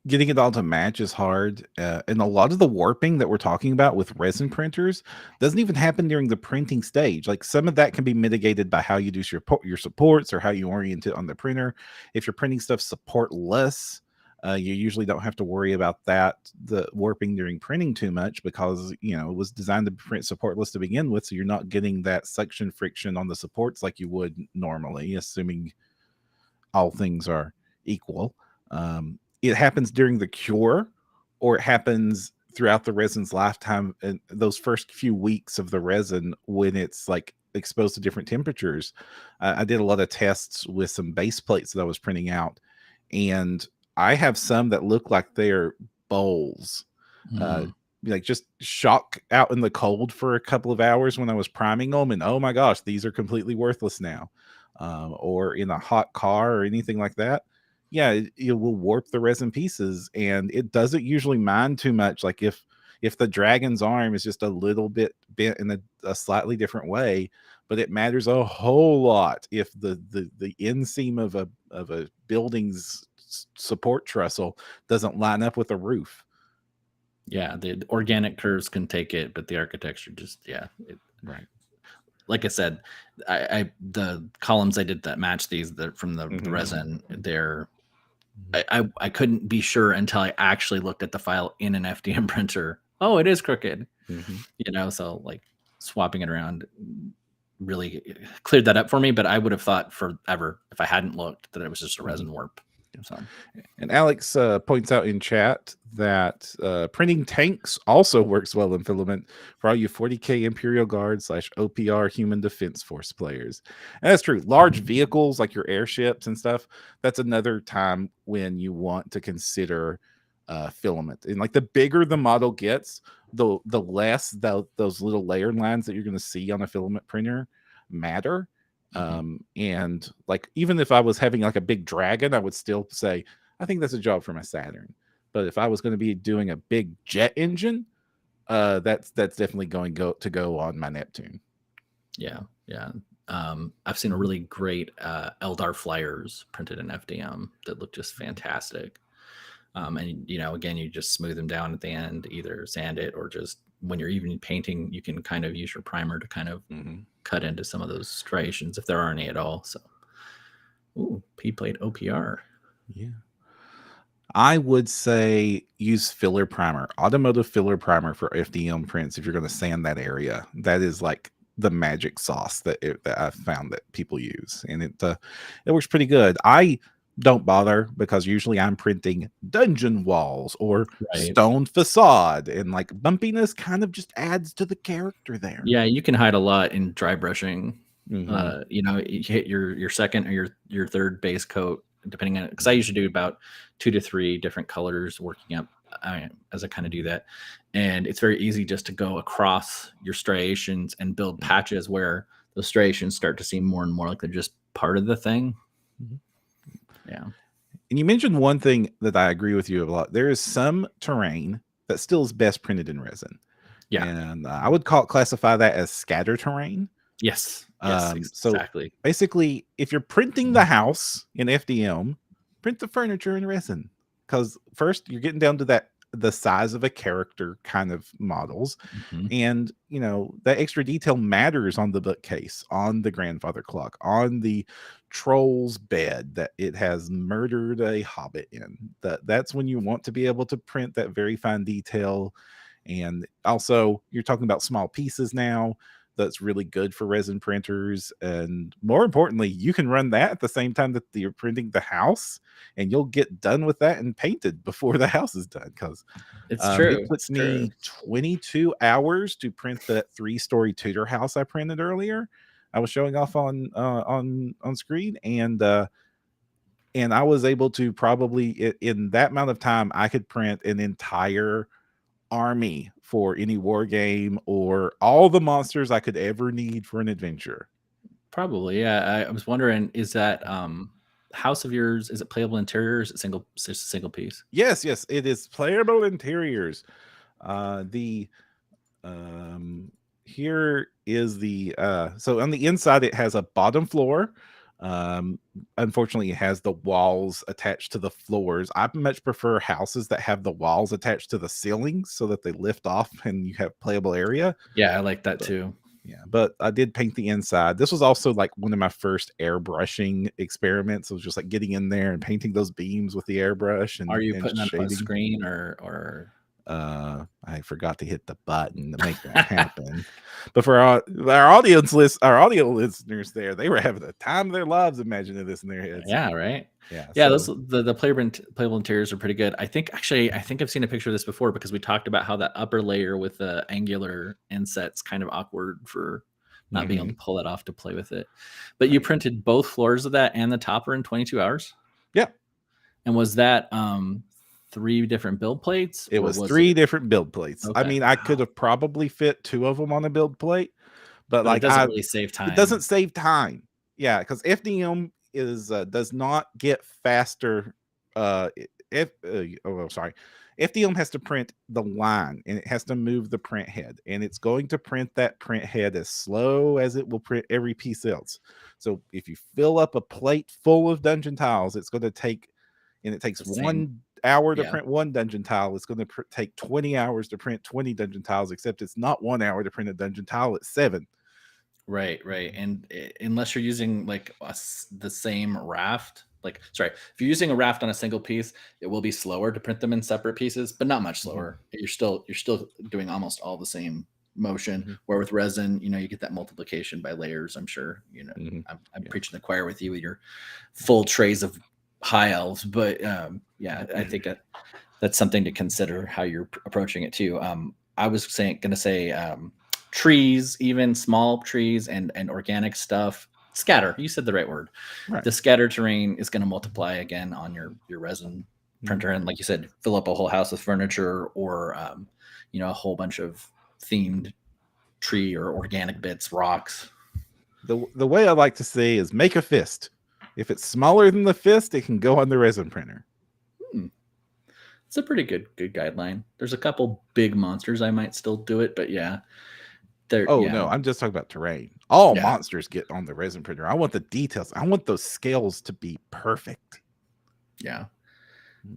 getting it all to match is hard, and a lot of the warping that we're talking about with resin printers doesn't even happen during the printing stage. Like, some of that can be mitigated by how you do your supports or how you orient it on the printer. If you're printing stuff supportless, you usually don't have to worry about the warping during printing too much, because it was designed to print supportless to begin with, so you're not getting that suction friction on the supports like you would normally, assuming all things are equal. It happens during the cure, or it happens throughout the resin's lifetime, and those first few weeks of the resin when it's like exposed to different temperatures. I did a lot of tests with some base plates that I was printing out, and I have some that look like they're bowls. like just shock out in the cold for a couple of hours when I was priming them, and oh my gosh, these are completely worthless now. Or in a hot car or anything like that, yeah, it will warp the resin pieces, and it doesn't usually mind too much. Like if the dragon's arm is just a little bit bent in a slightly different way, but it matters a whole lot if the inseam of a building's support trestle doesn't line up with the roof. Yeah, the organic curves can take it, but the architecture just Right. Like I said, I the columns I did that match these from the Mhm. resin, I couldn't be sure until I actually looked at the file in an FDM printer. Oh, it is crooked. Mhm. So like swapping it around really cleared that up for me, but I would have thought forever if I hadn't looked that it was just a resin warp. So, And Alex points out in chat that printing tanks also works well in filament for all you 40k Imperial Guard / OPR Human Defense Force players. And that's true. Large vehicles like your airships and stuff, that's another time when you want to consider filament. And like the bigger the model gets, the less those little layer lines that you're going to see on a filament printer matter. And like even if I was having like a big dragon, I would still say I think that's a job for my Saturn. But if I was going to be doing a big jet engine, that's definitely going to go on my Neptune. Yeah. I've seen a really great Eldar flyers printed in FDM that look just fantastic. And again, you just smooth them down at the end, either sand it or just when you're even painting, you can kind of use your primer to kind of cut into some of those striations if there are any at all. So, P-plate OPR. Yeah. I would say use filler primer, automotive filler primer for FDM prints if you're going to sand that area. That is like the magic sauce that I've found that people use, and it works pretty good. I don't bother because usually I'm printing dungeon walls or stone facade, and like bumpiness kind of just adds to the character there. Yeah, you can hide a lot in dry brushing. You hit your second or your third base coat, depending on it, because I usually do about 2 to 3 different colors working up as I kind of do that. And it's very easy just to go across your striations and build patches where those striations start to seem more and more like they're just part of the thing. Yeah. And you mentioned one thing that I agree with you a lot. There is some terrain that still is best printed in resin. Yeah. And I would classify that as scatter terrain. Yes, exactly. So basically, if you're printing the house in FDM, print the furniture in resin. Because first, you're getting down to the size of a character kind of models. And, that extra detail matters on the bookcase, on the grandfather clock, on the troll's bed that it has murdered a hobbit in. That's when you want to be able to print that very fine detail. And also, you're talking about small pieces now. That's really good for resin printers. And more importantly, you can run that at the same time that you're printing the house, and you'll get done with that and painted before the house is done. Because it's true. It took me 22 hours to print that 3-story Tudor house I printed earlier. I was showing off on screen, and I was able to probably in that amount of time I could print an entire army for any war game or all the monsters I could ever need for an adventure. Probably, yeah. I was wondering, is that house of yours, is it playable interiors? Is it just a single piece? Yes, it is playable interiors. Here is the so on the inside it has a bottom floor. Unfortunately, it has the walls attached to the floors. I much prefer houses that have the walls attached to the ceilings so that they lift off and you have playable area. Yeah, I like that too. Yeah, but I did paint the inside. This was also like one of my first airbrushing experiments. It was just like getting in there and painting those beams with the airbrush. And are you and putting that shading. on screen or? I forgot to hit the button to make that happen. But for our audio listeners there, they were having the time of their lives imagining this in their heads. Yeah, right. Yeah. Those the playable interiors are pretty good. I think I've seen a picture of this before because we talked about how that upper layer with the angular inset's kind of awkward for not being able to pull it off to play with it. But you printed both floors of that and the topper in 22 hours? Yeah. And was that 3 different build plates? It Or was was 3 it? different build plates. I Okay. mean, I could Wow. have probably fit 2 of them on a build plate, but But it like doesn't really save it doesn't time. save time. Yeah, because FDM is does not get faster. If sorry, FDM has to print the line and it has to move the print head, and it's going to print that print head as slow as it will print every piece else. So if you fill up a plate full of dungeon tiles, it's going to take, and it takes The same. 1 hour to Yeah. print 1 dungeon tile. It's going to take 20 hours to print 20 dungeon tiles, except it's not 1 hour to print a dungeon tile, it's 7. Right, right. And unless you're using like the same raft, like, sorry, if you're using a raft on a single piece, it will be slower to print them in separate pieces, but not much slower. You're still doing almost all the same motion. Mhm. Where with resin, you get that multiplication by layers. I'm sure. Mhm. I'm Yeah. preaching the choir with you with your full trays of high elves, but yeah, I Mhm. think that's something to consider how you're approaching it too. I was going to say trees, even small trees and organic stuff. Scatter. You said the right word. Right. The scatter terrain is going to multiply again on your resin printer, and like you said, fill up a whole house with furniture or a whole bunch of themed tree or organic bits, rocks. The way I like to say is make a fist. If it's smaller than the fist, it can go on the resin printer. It's a pretty good guideline. There's a couple big monsters I might still do it, but yeah. No, I'm just talking about terrain. All Yeah. monsters get on the resin printer. I want the details. I want those scales to be perfect. Yeah.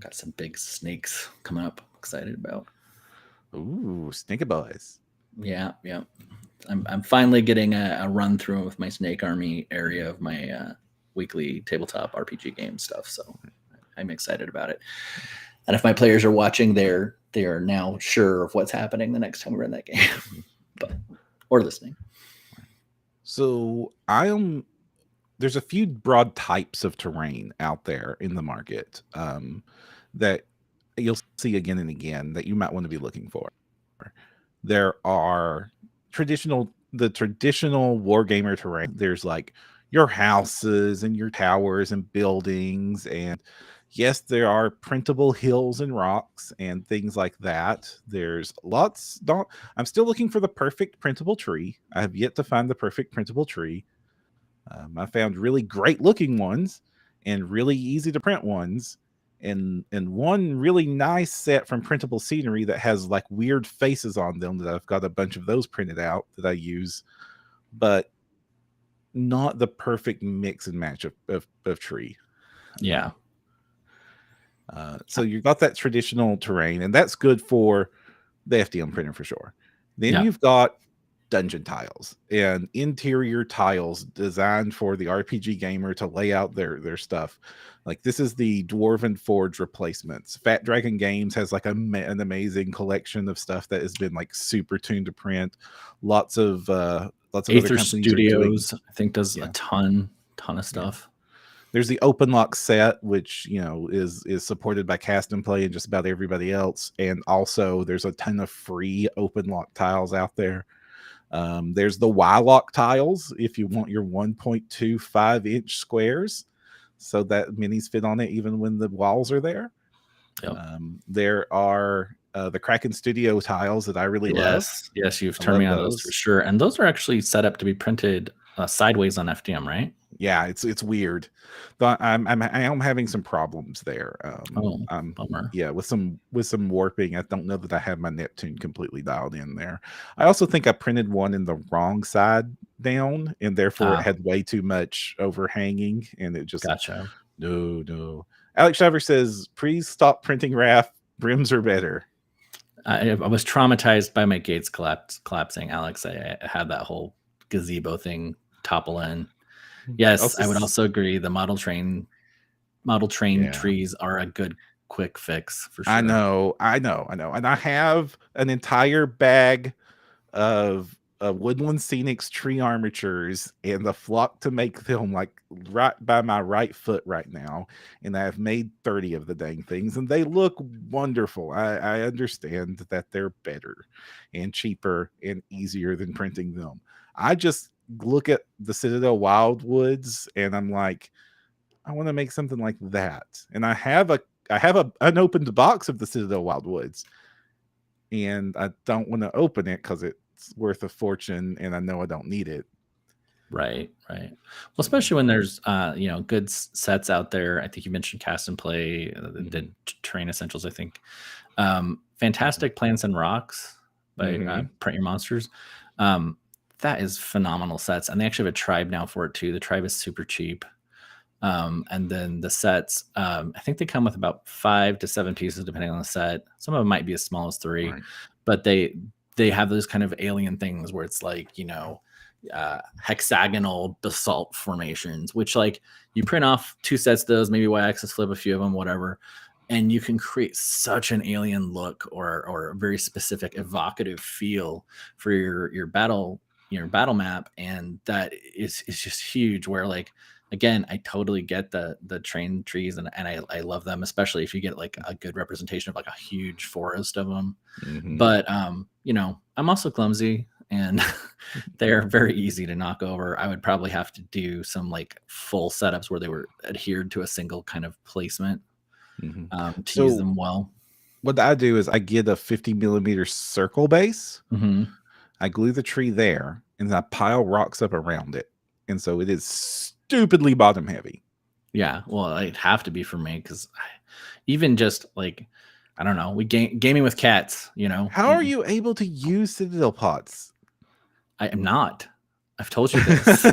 Got some big snakes coming up. Excited about. Ooh, Stinky Boys. Yeah, yeah. I'm finally getting a run through with my snake army area of my weekly tabletop RPG game stuff. So I'm excited about it. And if my players are watching, they are now sure of what's happening the next time we run that game, or listening. So there's a few broad types of terrain out there in the market that you'll see again and again that you might want to be looking for. There are the traditional wargamer terrain. There's like your houses and your towers and buildings, and yes, there are printable hills and rocks and things like that. There's lots. I'm still looking for the perfect printable tree. I have yet to find the perfect printable tree. I found really great looking ones and really easy to print ones, and one really nice set from Printable Scenery that has like weird faces on them that I've got a bunch of those printed out that I use, but not the mix and match of tree. Yeah. So you've got that traditional terrain, and that's good for the FDM printer for sure. Then Yeah. you've got dungeon tiles and interior tiles designed for the RPG gamer to lay out their stuff. Like this is the Dwarven Forge replacements. Fat Dragon Games has like an amazing collection of stuff that has been like super tuned to print. Lots of other Aether companies Studios, Studios, I think, does a ton of stuff. There's the open lock set, which is supported by Cast and Play and just about everybody else. And also there's a ton of free open lock tiles out there. There's the Y-lock tiles if you want your 1.25-inch squares, so that minis fit on it even when the walls are there. Yep. There are the Kraken Studio tiles that I really love. Yes, you've turned me on those for sure. And those are actually set up to be printed sideways on FDM, right? Yeah, it's weird, but I am having some problems there. Bummer. Yeah, with some warping. I don't know that I have my Neptune completely dialed in there. I also think I printed one in the wrong side down, and therefore it had way too much overhanging, and it just no. Alex Shiver says, "Please stop printing RAF. Brims are better." I was traumatized by my gates collapsing, Alex. I had that whole gazebo thing topple in. Yes, I would also agree. The model train trees are a good quick fix for sure. I know. And I have an entire bag of Woodland Scenics tree armatures and the flock to make them like right by my right foot right now. And I've made 30 of the dang things, and they look wonderful. I understand that they're better and cheaper and easier than printing them. I just look at the Citadel Wildwoods and I'm like, I want to make something like that. And I have I have a unopened box of the Citadel Wildwoods, and I don't want to open it because it's worth a fortune, and I know I don't need it. Right. Well, especially when there's good sets out there. I think you mentioned Cast and Play, the Terrain Essentials. I think Fantastic Plants and Rocks by Print Your Monsters. That is phenomenal sets, and they actually have a tribe now for it too. The tribe is super cheap. And then the sets, I think they come with about 5 to 7 pieces depending on the set. Some of them might be as small as 3, but they have those kind of alien things where it's like, hexagonal basalt formations, which like you print off 2 sets of those, maybe y-axis flip a few of them, whatever, and you can create such an alien look or a very specific evocative feel for your battle map, and that is just huge. Where like, again, I totally get the train trees, and I love them, especially if you get like a good representation of like a huge forest of them. But I'm also clumsy, and they're very easy to knock over. I would probably have to do some like full setups where they were adhered to a single kind of placement to use them well. What I do is I get a 50 millimeter circle base. I glue the tree there, and I pile rocks up around it, and so it is stupidly bottom heavy. Yeah, well, it'd have to be for me, because even just like, I don't know, we gaming with cats. How are you able to use Citadel pots? I am not. I've told you this.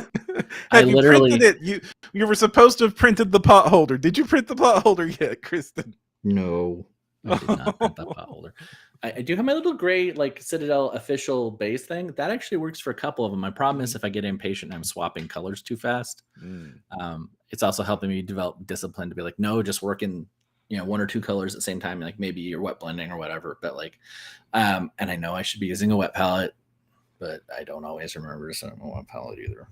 I literally printed it. You were supposed to have printed the pot holder. Did you print the pot holder yet, Kristen? No, I did not print that pot holder. I do have my little gray like Citadel official base thing. That actually works for a couple of them. My problem is if I get impatient and I'm swapping colors too fast. It's also helping me develop discipline to be like, no, just work in 1 or 2 colors at the same time. Like maybe you're wet blending or whatever. But like, and I know I should be using a wet palette, but I don't always remember to set up a wet palette either.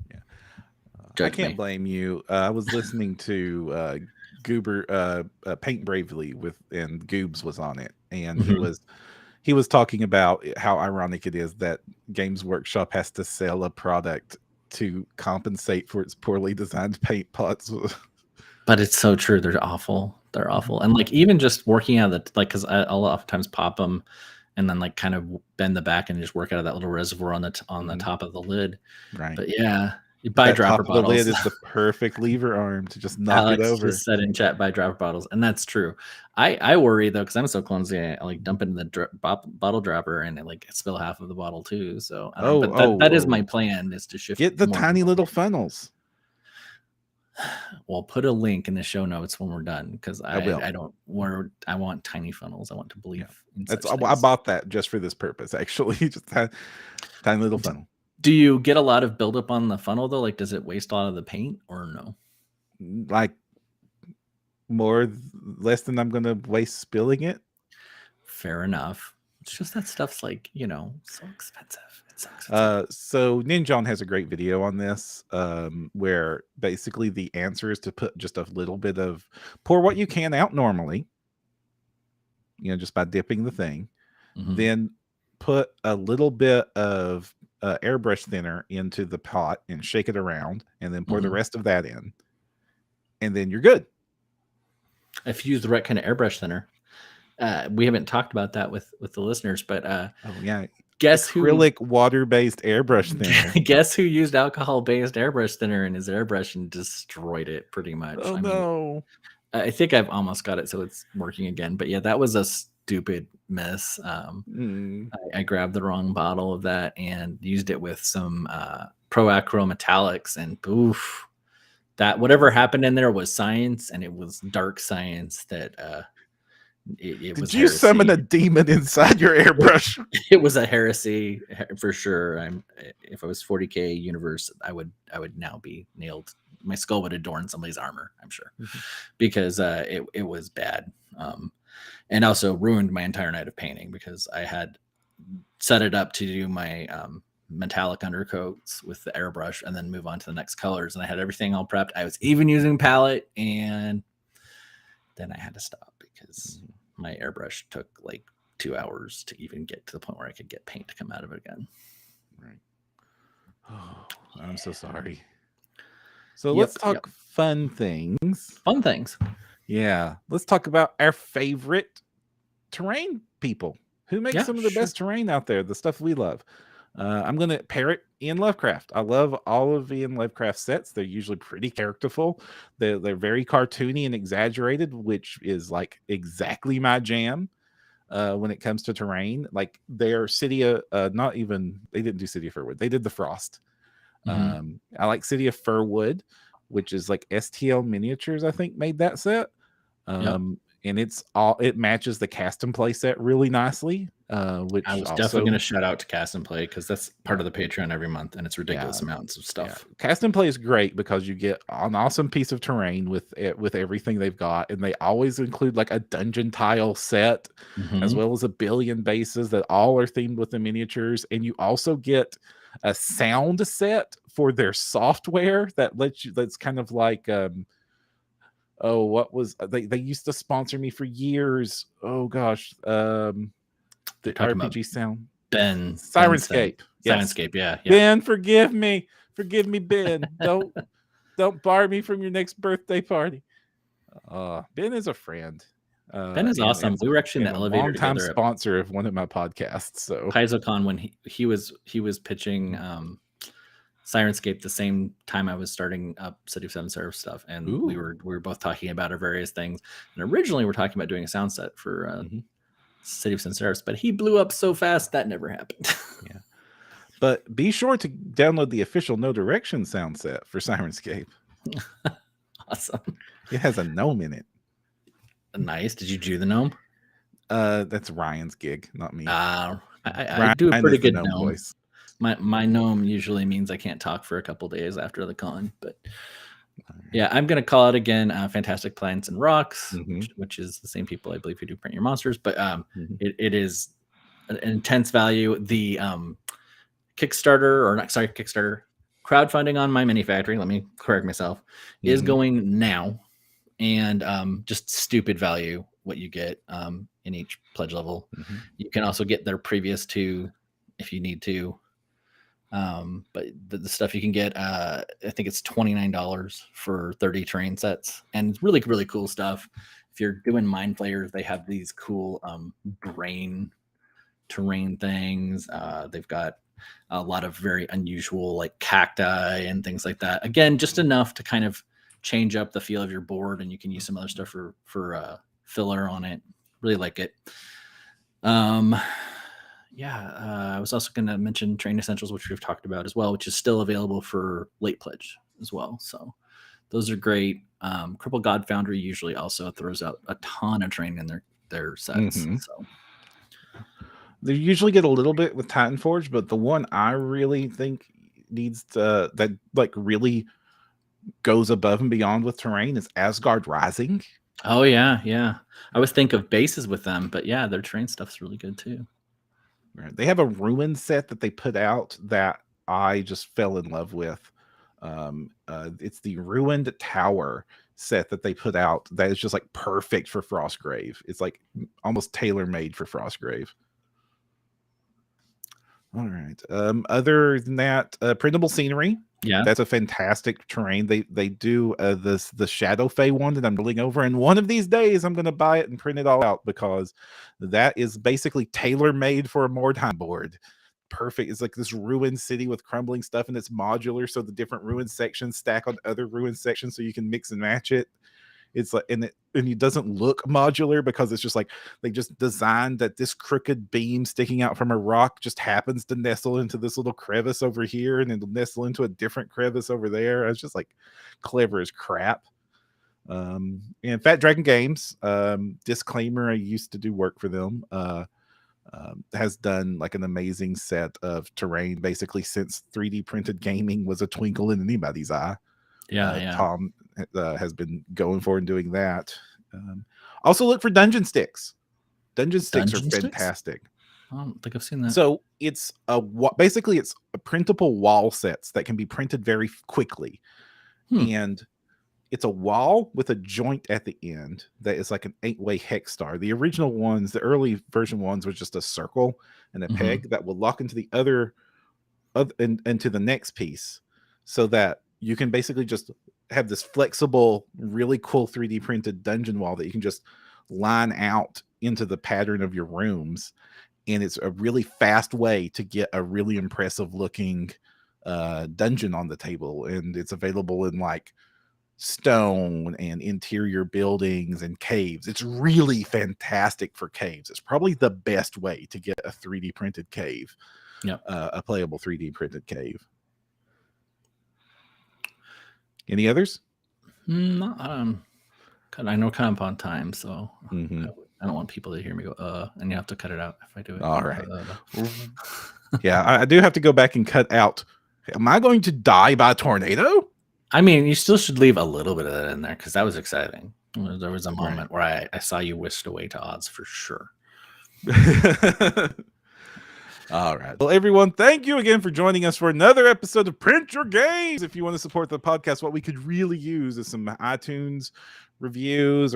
Yeah, I can't blame you. I was listening to Goober Paint Bravely and Goobs was on it, and he was talking about how ironic it is that Games Workshop has to sell a product to compensate for its poorly designed paint pots. But it's so true. They're awful. And like even just working out of because I'll oftentimes pop them and then like kind of bend the back and just work out of that little reservoir on the top of the lid. Right. But yeah. Buy dropper bottles. The lid is the perfect lever arm to just knock it over. Just said in chat, buy dropper bottles, and that's true. I worry though, because I'm so clumsy. I like dump it in the bottle dropper and I like spill half of the bottle too. So that is my plan, is to shift. Get the tiny little funnels. Well, put a link in the show notes when we're done, because I want tiny funnels. I want to believe. Yeah. I bought that just for this purpose. Actually, just tiny little funnel. Do you get a lot of buildup on the funnel though? Like, does it waste a lot of the paint or no? Like less than I'm going to waste spilling it. Fair enough. It's just that stuff's like, so expensive. So Ninjon has a great video on this, where basically the answer is to put just a little bit of, pour what you can out normally, just by dipping the thing, then put a little bit of airbrush thinner into the pot and shake it around, and then pour the rest of that in, and then you're good. If you use the right kind of airbrush thinner, we haven't talked about that with the listeners, but guess acrylic water-based airbrush thinner. Guess who used alcohol-based airbrush thinner in his airbrush and destroyed it pretty much. No. I think I've almost got it so it's working again, but yeah, that was a stupid mess. I grabbed the wrong bottle of that and used it with some Pro Acro metallics, and oof, that whatever happened in there was science, and it was dark science that it was. Did you summon a demon inside your airbrush? It was a heresy for sure. If I was 40K universe, I would now be nailed. My skull would adorn somebody's armor, I'm sure, because it was bad. And also ruined my entire night of painting, because I had set it up to do my metallic undercoats with the airbrush and then move on to the next colors. And I had everything all prepped. I was even using palette, and then I had to stop because my airbrush took like 2 hours to even get to the point where I could get paint to come out of it again. Right. Oh, I'm so sorry. So let's talk fun things. Fun things. Yeah. Let's talk about our favorite terrain people who make Yeah, some of the sure. best terrain out there, the stuff we love. I'm going to parrot Ian Lovecraft. I love all of Ian Lovecraft sets. They're usually pretty characterful. They're very cartoony and exaggerated, which is like exactly my jam. When it comes to terrain, like their City of not even they didn't do City of Firwood, they did the Frost. I like City of Firwood, which is like STL Miniatures, I think, made that set. Yep. And it matches the cast and play set really nicely. I Which was definitely also, going to shout out to Cast and Play because that's part of the Patreon every month, and it's ridiculous yeah, amounts of stuff. cast and play is great because you get an awesome piece of terrain with everything they've got, and they always include like a dungeon tile set as well as a billion bases that all are themed with the miniatures, and you also get a sound set for their software that's kind of like oh, what was they used to sponsor me for years. Oh gosh, the Talking about RPG sound. Ben Sirenscape. Yes. Sirenscape, yeah. Ben, forgive me. Forgive me, Ben. Don't bar me from your next birthday party. Ben is a friend. Ben is awesome. We were actually in the elevator long-time together sponsor of one of my podcasts. So PaizoCon when he was pitching Sirenscape the same time I was starting up City of Seven Serifs stuff, and we were both talking about our various things. And originally, we're talking about doing a sound set for City of Seven Serifs, but he blew up so fast that never happened. Yeah, but be sure to download the official No Direction sound set for Sirenscape. Awesome. It has a gnome in it. Nice. Did you do the gnome? That's Ryan's gig, not me. I do a pretty good gnome voice. My gnome usually means I can't talk for a couple days after the con, but yeah, I'm gonna call it again. Fantastic Plants and Rocks, which is the same people I believe who do Print Your Monsters, but it is an intense value. The Kickstarter crowdfunding on my mini factory. Let me correct myself. Is going now, and just stupid value what you get in each pledge level. You can also get their previous two if you need to. But the stuff you can get, I think it's $29 for 30 terrain sets, and it's really, really cool stuff. If you're doing Mind Flayers, they have these cool brain terrain things. They've got a lot of very unusual like cacti and things like that. Again, just enough to kind of change up the feel of your board, and you can use some other stuff for filler on it. Really like it. I was also going to mention Train Essentials, which we've talked about as well, which is still available for late pledge as well. So those are great. Cripple God Foundry usually also throws out a ton of terrain in their sets. So they usually get a little bit with Titan Forge, but the one I really think needs to that like really goes above and beyond with terrain is Asgard Rising. Oh yeah. I always think of bases with them, but yeah, their terrain stuff's really good too. Right. They have a ruin set that they put out that I just fell in love with. It's the Ruined Tower set that they put out that is just like perfect for Frostgrave. It's like almost tailor-made for Frostgrave. All right. Other than that, printable scenery. Yeah, that's a fantastic terrain. They do the Shadow Fae one that I'm building over, and one of these days I'm going to buy it and print it all out because that is basically tailor made for a Mordheim board. Perfect. It's like this ruined city with crumbling stuff, and it's modular, so the different ruined sections stack on other ruined sections, so you can mix and match it. It's like, and it doesn't look modular because it's just like they just designed that this crooked beam sticking out from a rock just happens to nestle into this little crevice over here, and it'll nestle into a different crevice over there. It's just like clever as crap. And Fat Dragon Games, disclaimer, I used to do work for them. Has done like an amazing set of terrain basically since 3D printed gaming was a twinkle in anybody's eye. Tom has been going for and doing that. Also look for Dungeon Sticks. Dungeon Sticks are fantastic. I don't think I've seen that. So it's basically it's a printable wall sets that can be printed very quickly. And it's a wall with a joint at the end that is like an 8-way hex star. The original ones, the early version ones, was just a circle and a peg that will lock into the other into the next piece, so that you can basically just have this flexible, really cool 3D printed dungeon wall that you can just line out into the pattern of your rooms. And it's a really fast way to get a really impressive looking dungeon on the table. And it's available in like stone and interior buildings and caves. It's really fantastic for caves. It's probably the best way to get a 3D printed cave. Yep. A playable 3D printed cave. Any others? I know kind of on time, so Mm-hmm. I don't want people to hear me go, and you have to cut it out if I do it. All right. Yeah, I do have to go back and cut out. Am I going to die by a tornado? I mean, you still should leave a little bit of that in there because that was exciting. There was a moment where I saw you whisked away to odds for sure. All right. Well, everyone, thank you again for joining us for another episode of Print Your Games. If you want to support the podcast, what we could really use is some iTunes reviews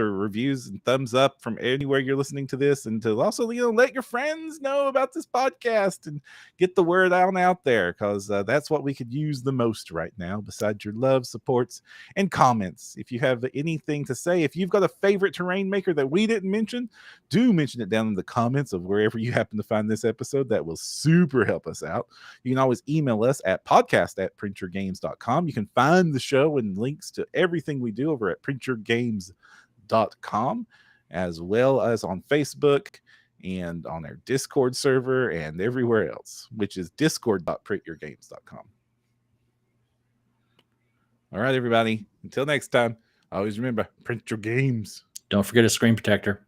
and thumbs up from anywhere you're listening to this, and to also let your friends know about this podcast and get the word out there, because that's what we could use the most right now, besides your love, supports, and comments. If you have anything to say, if you've got a favorite terrain maker that we didn't mention, do mention it down in the comments of wherever you happen to find this episode. That will super help us out. You can always email us at podcast@printyourgames.com. You can find the show and links to everything we do over at printyourgames.com, as well as on Facebook and on our Discord server and everywhere else, which is discord.printyourgames.com. All right, everybody. Until next time, always remember, print your games. Don't forget a screen protector.